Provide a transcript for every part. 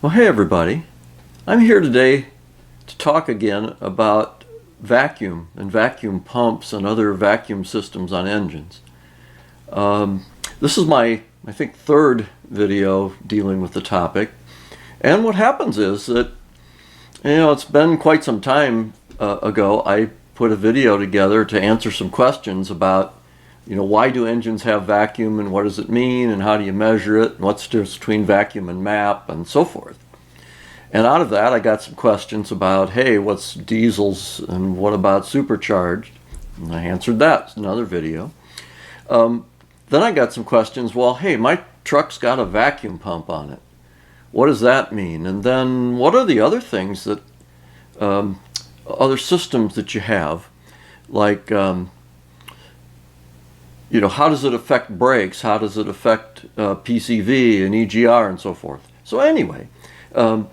Well, hey everybody. I'm here today to talk again about vacuum and vacuum pumps and other vacuum systems on engines. This is my, I think, third video dealing with the topic. And what happens is that, it's been quite some time ago I put a video together to answer some questions about why do engines have vacuum and what does it mean and how do you measure it and what's the difference between vacuum and MAP and so forth. And out of that I got some questions about, hey, what's diesels and what about supercharged? And I answered that in another video. Then I got some questions, well, hey, my truck's got a vacuum pump on it. What does that mean? And then what are the other things that, other systems that you have, like how does it affect brakes? How does it affect PCV and EGR and so forth? So anyway, I'll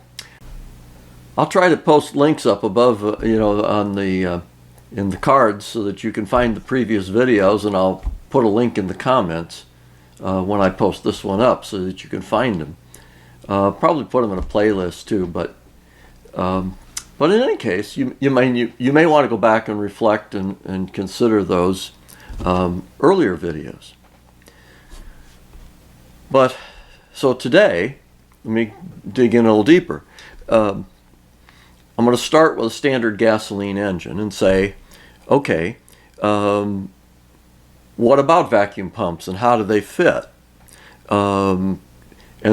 try to post links up above, on the in the cards so that you can find the previous videos, and I'll put a link in the comments when I post this one up so that you can find them. Probably put them in a playlist too, but in any case, you may want to go back and reflect and consider those earlier videos. But so today, let me dig in a little deeper. I'm going to start with a standard gasoline engine and say, okay, what about vacuum pumps and how do they fit? And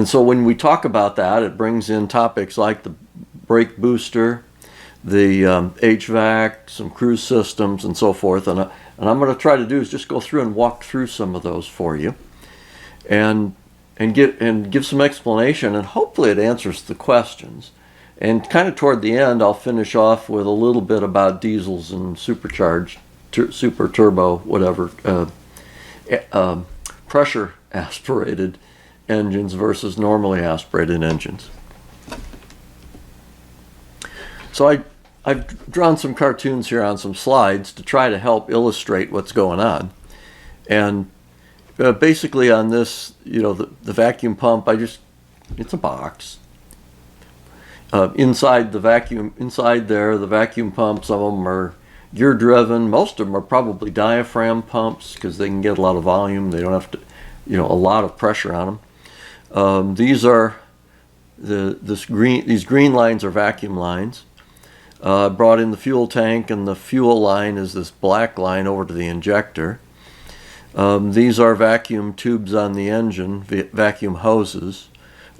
so when we talk about that, it brings in topics like the brake booster, the HVAC, some cruise systems, and so forth. And I'm going to try to do is just go through and walk through some of those for you, and give some explanation, and hopefully it answers the questions. And kind of toward the end, I'll finish off with a little bit about diesels and supercharged, super turbo, whatever, pressure aspirated engines versus normally aspirated engines. So I've drawn some cartoons here on some slides to try to help illustrate what's going on. And basically on this, the vacuum pump, it's a box. Inside the vacuum pump, some of them are gear driven. Most of them are probably diaphragm pumps because they can get a lot of volume. They don't have to, a lot of pressure on them. These are these green lines are vacuum lines. Brought in the fuel tank, and the fuel line is this black line over to the injector. These are vacuum tubes on the engine, vacuum hoses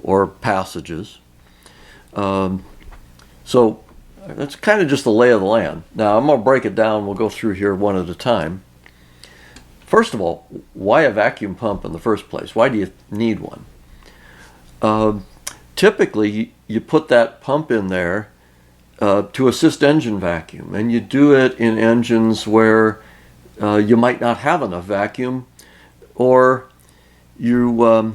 or passages. So that's kind of just the lay of the land. Now I'm going to break it down. We'll go through here one at a time. First of all, why a vacuum pump in the first place? Why do you need one? Typically, you put that pump in there to assist engine vacuum, and you do it in engines where you might not have enough vacuum, or you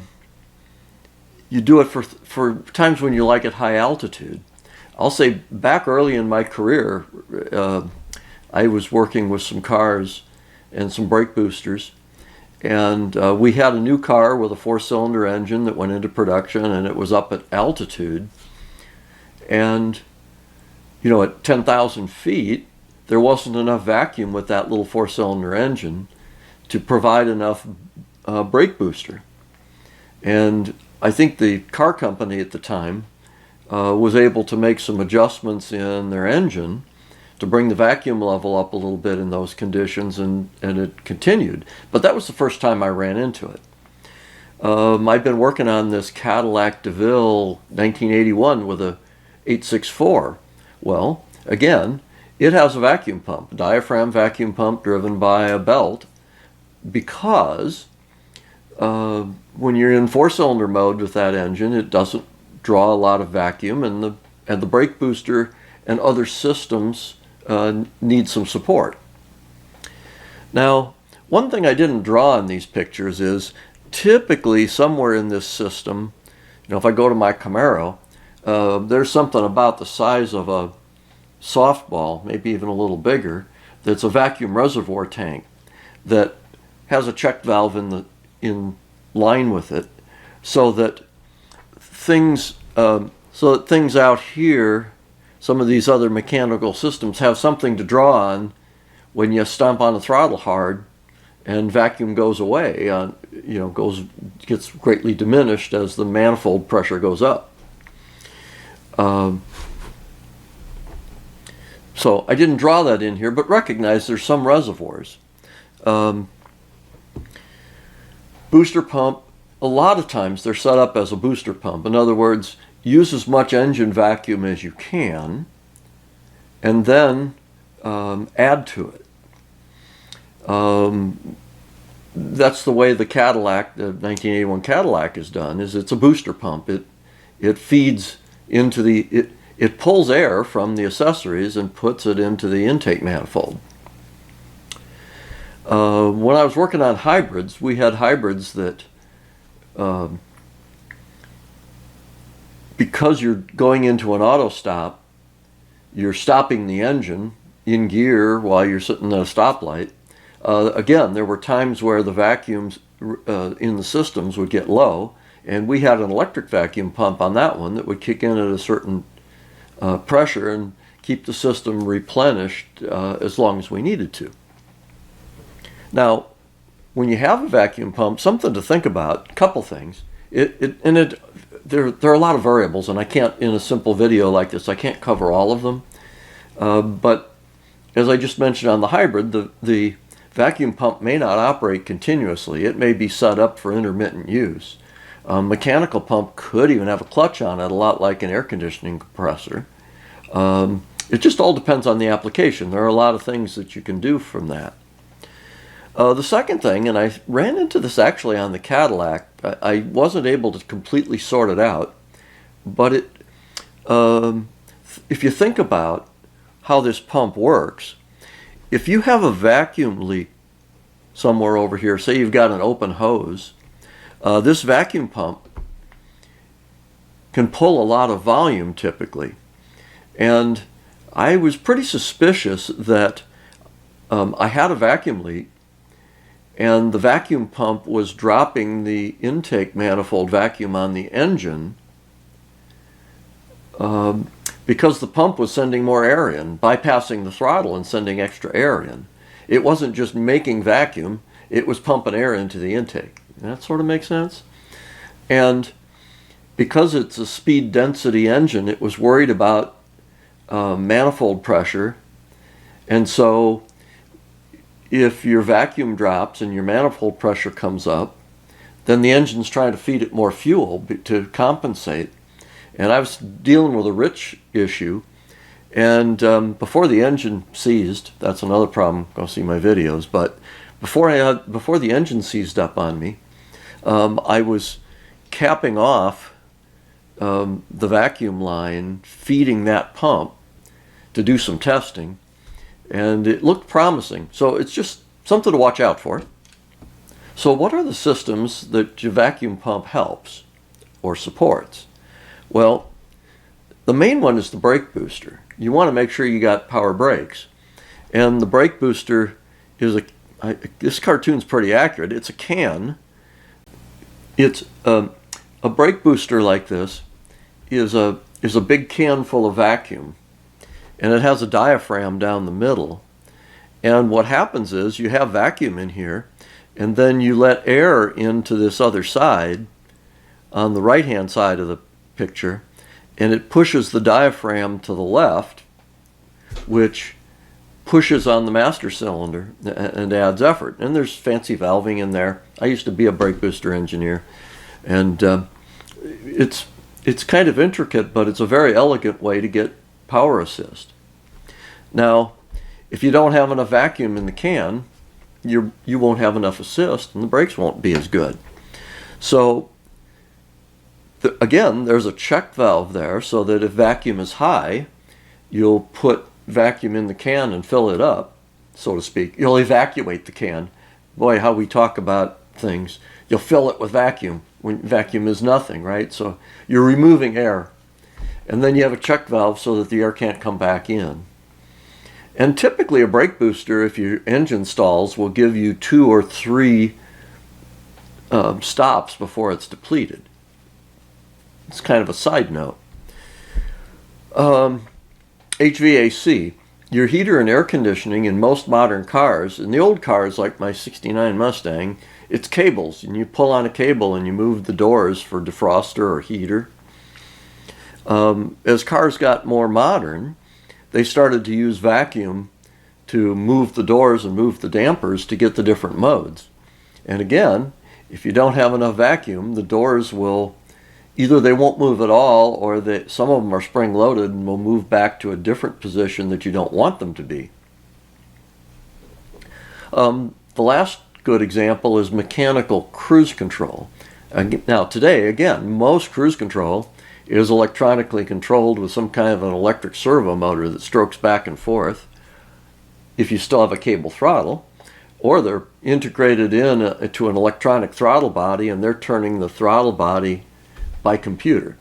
do it for times when you like at high altitude. I'll say back early in my career, I was working with some cars and some brake boosters, and we had a new car with a 4-cylinder engine that went into production, and it was up at altitude, and at 10,000 feet, there wasn't enough vacuum with that little 4-cylinder engine to provide enough brake booster. And I think the car company at the time was able to make some adjustments in their engine to bring the vacuum level up a little bit in those conditions, and it continued. But that was the first time I ran into it. I've been working on this Cadillac DeVille 1981 with a 864. Well, again, it has a vacuum pump, a diaphragm vacuum pump driven by a belt, because when you're in 4-cylinder mode with that engine, it doesn't draw a lot of vacuum, and the brake booster and other systems need some support. Now, one thing I didn't draw in these pictures is typically somewhere in this system, if I go to my Camaro, there's something about the size of a softball, maybe even a little bigger, that's a vacuum reservoir tank that has a check valve in line with it, so that things so that things out here, some of these other mechanical systems, have something to draw on when you stomp on the throttle hard and vacuum goes away, gets greatly diminished as the manifold pressure goes up. So I didn't draw that in here, but recognize there's some reservoirs. Booster pump, a lot of times they're set up as a booster pump. In other words, use as much engine vacuum as you can, and then add to it. That's the way the Cadillac, the 1981 Cadillac is done, is it's a booster pump. It feeds into it pulls air from the accessories and puts it into the intake manifold. When I was working on hybrids, we had hybrids that, because you're going into an auto stop, you're stopping the engine in gear while you're sitting at a stoplight. Again, there were times where the vacuums in the systems would get low, and we had an electric vacuum pump on that one that would kick in at a certain pressure and keep the system replenished as long as we needed to. Now, when you have a vacuum pump, something to think about, a couple things. There are a lot of variables, and I can't, in a simple video like this, I can't cover all of them. But as I just mentioned on the hybrid, the vacuum pump may not operate continuously. It may be set up for intermittent use. Mechanical pump could even have a clutch on it, a lot like an air conditioning compressor. It just all depends on the application. There are a lot of things that you can do from that. The second thing, and I ran into this actually on the Cadillac, I wasn't able to completely sort it out, but if you think about how this pump works, if you have a vacuum leak somewhere over here, say you've got an open hose, this vacuum pump can pull a lot of volume typically. And I was pretty suspicious that I had a vacuum leak, and the vacuum pump was dropping the intake manifold vacuum on the engine because the pump was sending more air in, bypassing the throttle and sending extra air in. It wasn't just making vacuum, it was pumping air into the intake. That sort of makes sense? And because it's a speed density engine, it was worried about manifold pressure, and so if your vacuum drops and your manifold pressure comes up, then the engine's trying to feed it more fuel to compensate. And I was dealing with a rich issue, and before the engine seized, that's another problem, go see my videos, but before the engine seized up on me, I was capping off the vacuum line, feeding that pump to do some testing, and it looked promising. So it's just something to watch out for. So what are the systems that your vacuum pump helps or supports? Well, the main one is the brake booster. You want to make sure you got power brakes. And the brake booster is this cartoon's pretty accurate. It's a can. It's a brake booster like this is a big can full of vacuum, and it has a diaphragm down the middle. And what happens is you have vacuum in here, and then you let air into this other side on the right hand side of the picture, and it pushes the diaphragm to the left, which pushes on the master cylinder and adds effort. And there's fancy valving in there. I used to be a brake booster engineer, and it's kind of intricate, but it's a very elegant way to get power assist. Now, if you don't have enough vacuum in the can, you won't have enough assist, and the brakes won't be as good. So again, there's a check valve there so that if vacuum is high, you'll put vacuum in the can and fill it up, so to speak. You'll evacuate the can. Boy, how we talk about things. You'll fill it with vacuum when vacuum is nothing, right? So you're removing air. And then you have a check valve so that the air can't come back in. And typically a brake booster, if your engine stalls, will give you 2 or 3 stops before it's depleted. It's kind of a side note. HVAC. Your heater and air conditioning in most modern cars, in the old cars like my 69 Mustang, it's cables, and you pull on a cable and you move the doors for defroster or heater. As cars got more modern, they started to use vacuum to move the doors and move the dampers to get the different modes. And again, if you don't have enough vacuum, the doors will, either they won't move at all, or some of them are spring-loaded and will move back to a different position that you don't want them to be. The last good example is mechanical cruise control. Now today, again, most cruise control is electronically controlled with some kind of an electric servo motor that strokes back and forth, if you still have a cable throttle, or they're integrated to an electronic throttle body and they're turning the throttle body by computer.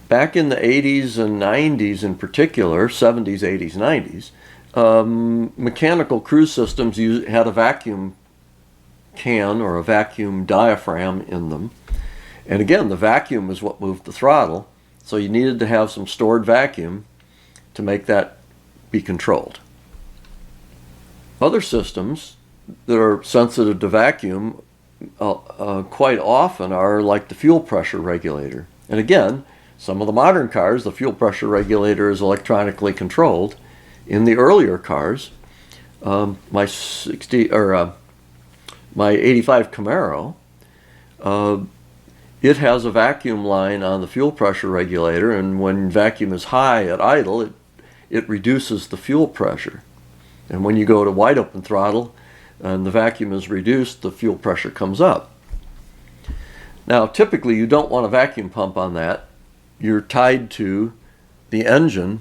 Back in the 80s and 90s in particular, 70s, 80s, 90s, mechanical cruise systems had a vacuum can or a vacuum diaphragm in them. And again, the vacuum is what moved the throttle, so you needed to have some stored vacuum to make that be controlled. Other systems that are sensitive to vacuum quite often are like the fuel pressure regulator. And again, some of the modern cars, the fuel pressure regulator is electronically controlled. In the earlier cars, my 85 Camaro, it has a vacuum line on the fuel pressure regulator, and when vacuum is high at idle, it reduces the fuel pressure. And when you go to wide open throttle and the vacuum is reduced, the fuel pressure comes up. Now, typically you don't want a vacuum pump on that. You're tied to the engine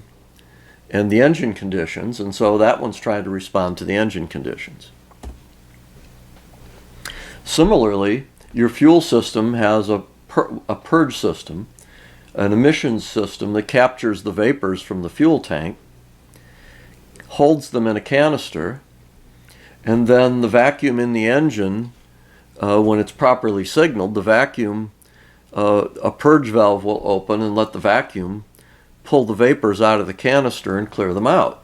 and the engine conditions, and so that one's trying to respond to the engine conditions. Similarly, your fuel system has a purge system, an emissions system that captures the vapors from the fuel tank, holds them in a canister, and then the vacuum in the engine, when it's properly signaled, the vacuum, a purge valve will open and let the vacuum pull the vapors out of the canister and clear them out.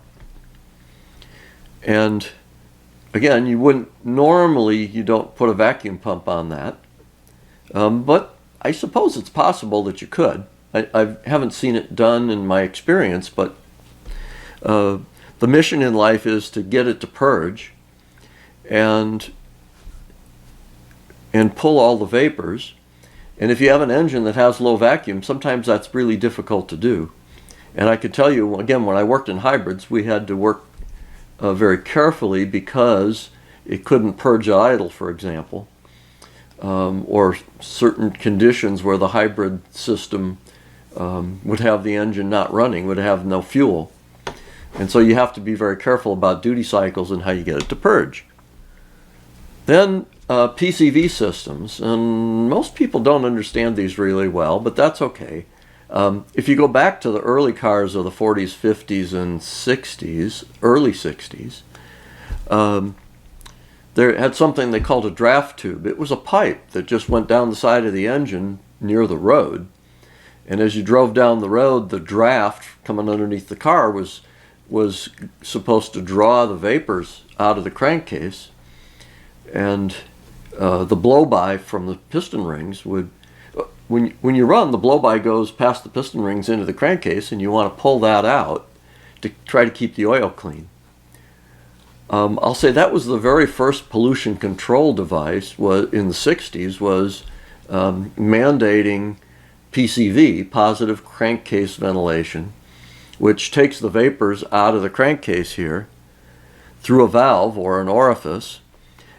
And again, you don't put a vacuum pump on that, but I suppose it's possible that you could. I haven't seen it done in my experience, but the mission in life is to get it to purge and pull all the vapors. And if you have an engine that has low vacuum, sometimes that's really difficult to do. And I could tell you, again, when I worked in hybrids, we had to work very carefully because it couldn't purge at idle, for example, or certain conditions where the hybrid system would have the engine not running, would have no fuel. And so you have to be very careful about duty cycles and how you get it to purge. Then PCV systems, and most people don't understand these really well, but that's okay. If you go back to the early cars of the 40s, 50s, and 60s, early 60s, they had something they called a draft tube. It was a pipe that just went down the side of the engine near the road. And as you drove down the road, the draft coming underneath the car was supposed to draw the vapors out of the crankcase, and the blow-by from the piston rings would, when you run, the blow-by goes past the piston rings into the crankcase, and you want to pull that out to try to keep the oil clean. I'll say that was the very first pollution control device in the 60s, was mandating PCV, positive crankcase ventilation, which takes the vapors out of the crankcase here through a valve or an orifice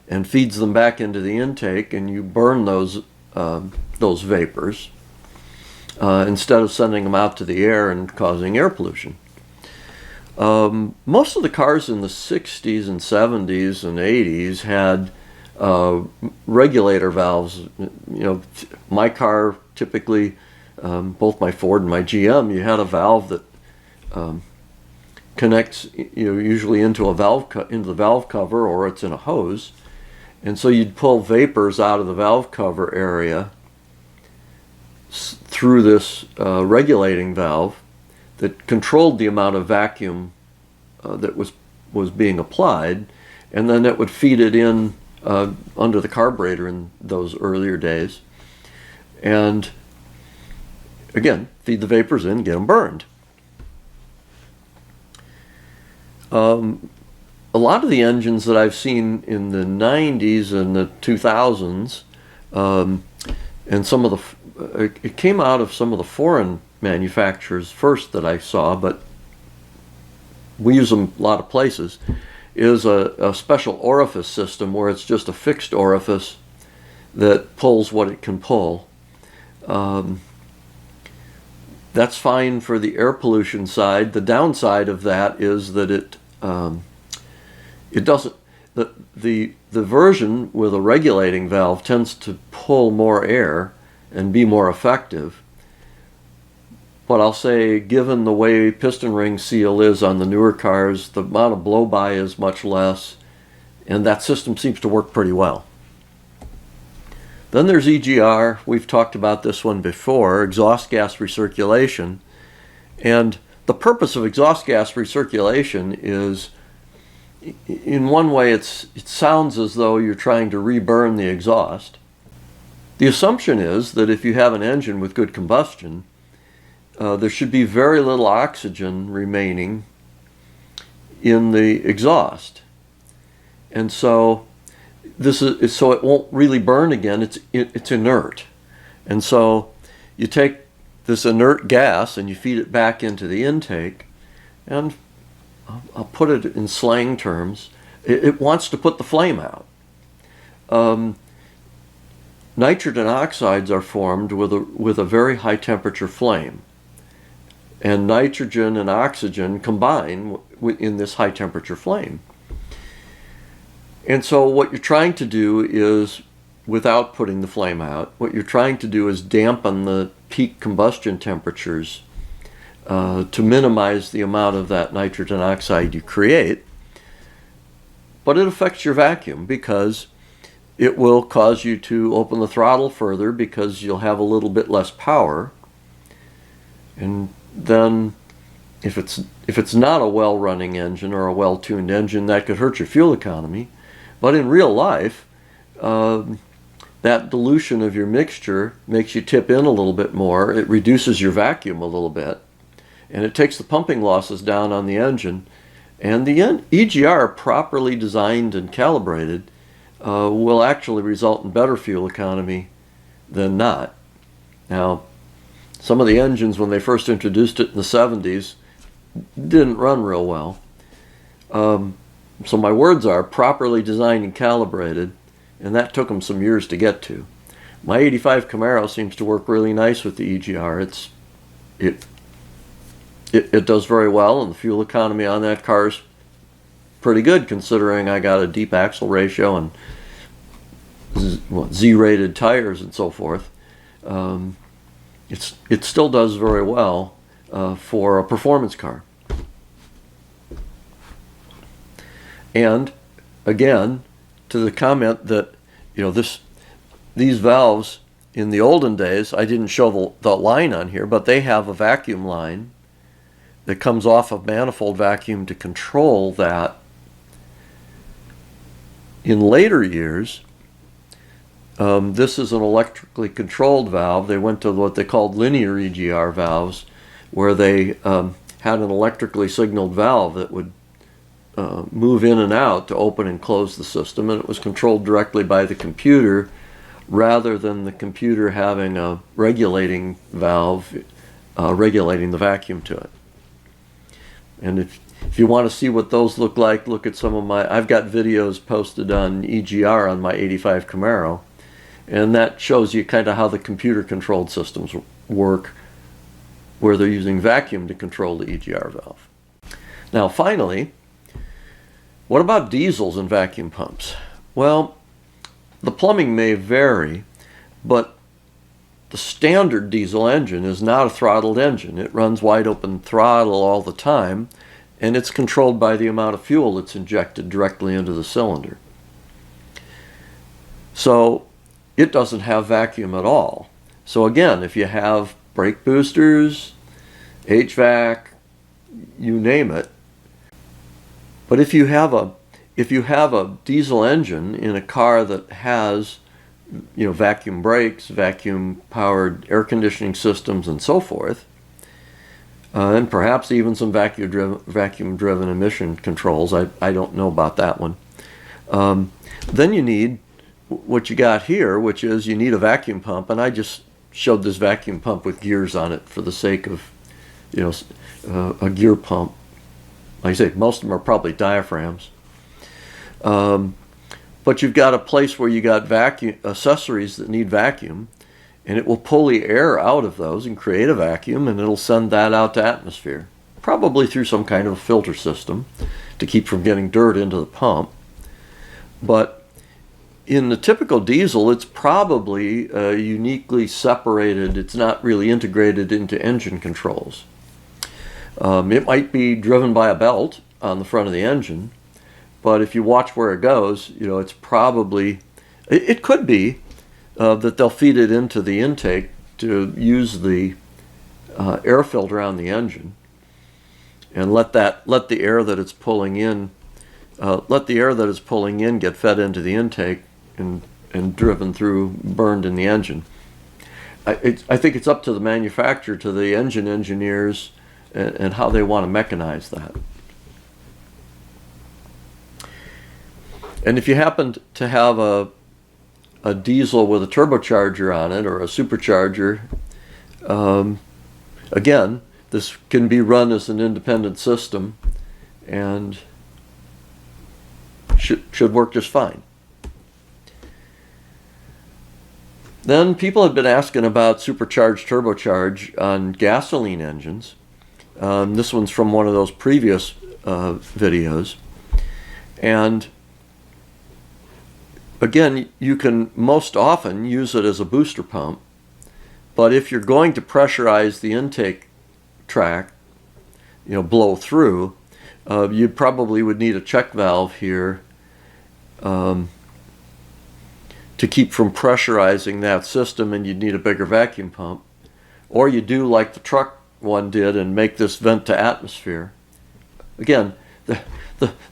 and feeds them back into the intake, and you burn those vapors instead of sending them out to the air and causing air pollution. Most of the cars in the 60s and 70s and 80s had regulator valves. My car typically, both my Ford and my GM, you had a valve that connects usually into the valve cover, or it's in a hose, and so you'd pull vapors out of the valve cover area through this regulating valve that controlled the amount of vacuum that was being applied, and then it would feed it in under the carburetor in those earlier days, and again feed the vapors in, get them burned. A lot of the engines that I've seen in the 90s and the 2000s, and some of the, it came out of some of the foreign manufacturers first that I saw, but we use them a lot of places, is a special orifice system where it's just a fixed orifice that pulls what it can pull. That's fine for the air pollution side. The downside of that is that it doesn't, the version with a regulating valve tends to pull more air and be more effective. But I'll say, given the way piston ring seal is on the newer cars, the amount of blow-by is much less, and that system seems to work pretty well. Then there's EGR. We've talked about this one before, exhaust gas recirculation. And the purpose of exhaust gas recirculation is, in one way, it sounds as though you're trying to reburn the exhaust. The assumption is that if you have an engine with good combustion, there should be very little oxygen remaining in the exhaust. And so so it won't really burn again. It's inert. And so you take this inert gas and you feed it back into the intake, and I'll put it in slang terms, it wants to put the flame out. Nitrogen oxides are formed with a very high temperature flame, and nitrogen and oxygen combine in this high temperature flame. And so what you're trying to do is, without putting the flame out, what you're trying to do is dampen the peak combustion temperatures to minimize the amount of that nitrogen oxide you create. But it affects your vacuum because it will cause you to open the throttle further because you'll have a little bit less power. And then if it's not a well-running engine or a well-tuned engine, that could hurt your fuel economy. But in real life, that dilution of your mixture makes you tip in a little bit more. It reduces your vacuum a little bit, and it takes the pumping losses down on the engine. And the EGR, properly designed and calibrated, will actually result in better fuel economy than not. Now, some of the engines, when they first introduced it in the 70s, didn't run real well. So my words are properly designed and calibrated, and that took them some years to get to. My 85 Camaro seems to work really nice with the EGR. It does very well, and the fuel economy on that car is pretty good, considering I got a deep axle ratio and Z-rated tires and so forth. It still does very well for a performance car. And again, to the comment that, these valves in the olden days, I didn't show the line on here, but they have a vacuum line that comes off of manifold vacuum to control that. In later years, this is an electrically controlled valve. They went to what they called linear EGR valves, where they had an electrically signaled valve that would move in and out to open and close the system, and it was controlled directly by the computer rather than the computer having a regulating valve regulating the vacuum to it. And if you want to see what those look like, look at some of I've got videos posted on EGR on my 85 Camaro, and that shows you kind of how the computer controlled systems work, where they're using vacuum to control the EGR valve. Now finally, what about diesels and vacuum pumps? Well, the plumbing may vary, but the standard diesel engine is not a throttled engine. It runs wide open throttle all the time, and it's controlled by the amount of fuel that's injected directly into the cylinder. So it doesn't have vacuum at all. So again, if you have brake boosters, HVAC, you name it. But if you have a diesel engine in a car that has, you know, vacuum brakes, vacuum powered air conditioning systems and so forth, and perhaps even some vacuum driven emission controls, I don't know about that one, then you need what you got here, which is you need a vacuum pump. And I just showed this vacuum pump with gears on it for the sake of, you know, a gear pump. Like I say, most of them are probably diaphragms. But you've got a place where you got vacuum accessories that need vacuum, and it will pull the air out of those and create a vacuum, and it'll send that out to atmosphere, probably through some kind of a filter system to keep from getting dirt into the pump. But in the typical diesel, it's probably uniquely separated. It's not really integrated into engine controls. It might be driven by a belt on the front of the engine, but if you watch where it goes, you know, it's probably, it could be that they'll feed it into the intake to use the air filter on the engine, and let the air that it's pulling in get fed into the intake and driven through, burned in the engine. I think it's up to the manufacturer, to the engine engineers, and how they want to mechanize that. And if you happen to have a diesel with a turbocharger on it or a supercharger, again, this can be run as an independent system and should work just fine. Then people have been asking about supercharged turbocharge on gasoline engines. This one's from one of those previous videos. And again, you can most often use it as a booster pump, but if you're going to pressurize the intake tract, you know, blow through, you probably would need a check valve here to keep from pressurizing that system, and you'd need a bigger vacuum pump. Or you do like the truck one did and make this vent to atmosphere. Again, the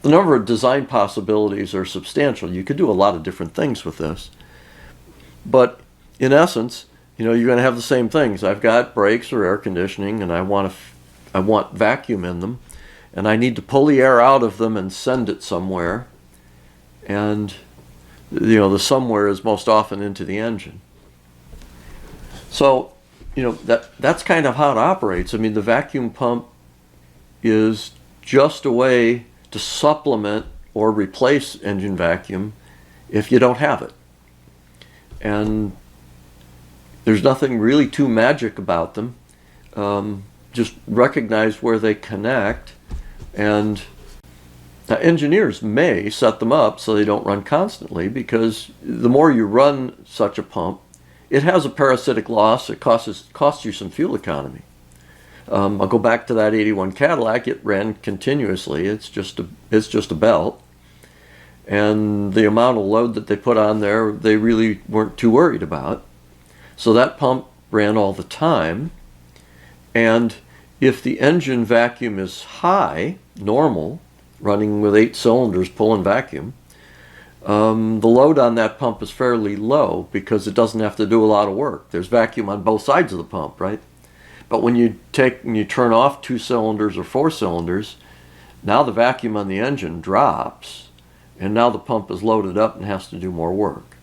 number of design possibilities are substantial. You could do a lot of different things with this. But in essence, you know, you're going to have the same things. I've got brakes or air conditioning, and I want vacuum in them, and I need to pull the air out of them and send it somewhere. And you know, the somewhere is most often into the engine. So, you know, that's kind of how it operates. I mean, the vacuum pump is just a way to supplement or replace engine vacuum if you don't have it. And there's nothing really too magic about them. Just recognize where they connect, and now, engineers may set them up so they don't run constantly, because the more you run such a pump, it has a parasitic loss. It costs you some fuel economy. I'll go back to that 81 Cadillac. It ran continuously. It's just a belt, and the amount of load that they put on there, they really weren't too worried about. So that pump ran all the time, and if the engine vacuum is high, normal, running with 8 cylinders pulling vacuum, the load on that pump is fairly low because it doesn't have to do a lot of work. There's vacuum on both sides of the pump, right? But when you turn off 2 cylinders or 4 cylinders, now the vacuum on the engine drops, and now the pump is loaded up and has to do more work.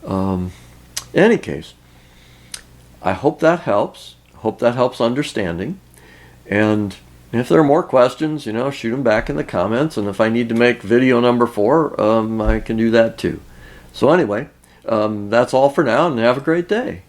In any case, I hope that helps. Hope that helps understanding. And if there are more questions, you know, shoot them back in the comments. And if I need to make video number 4, I can do that too. So anyway, that's all for now, and have a great day.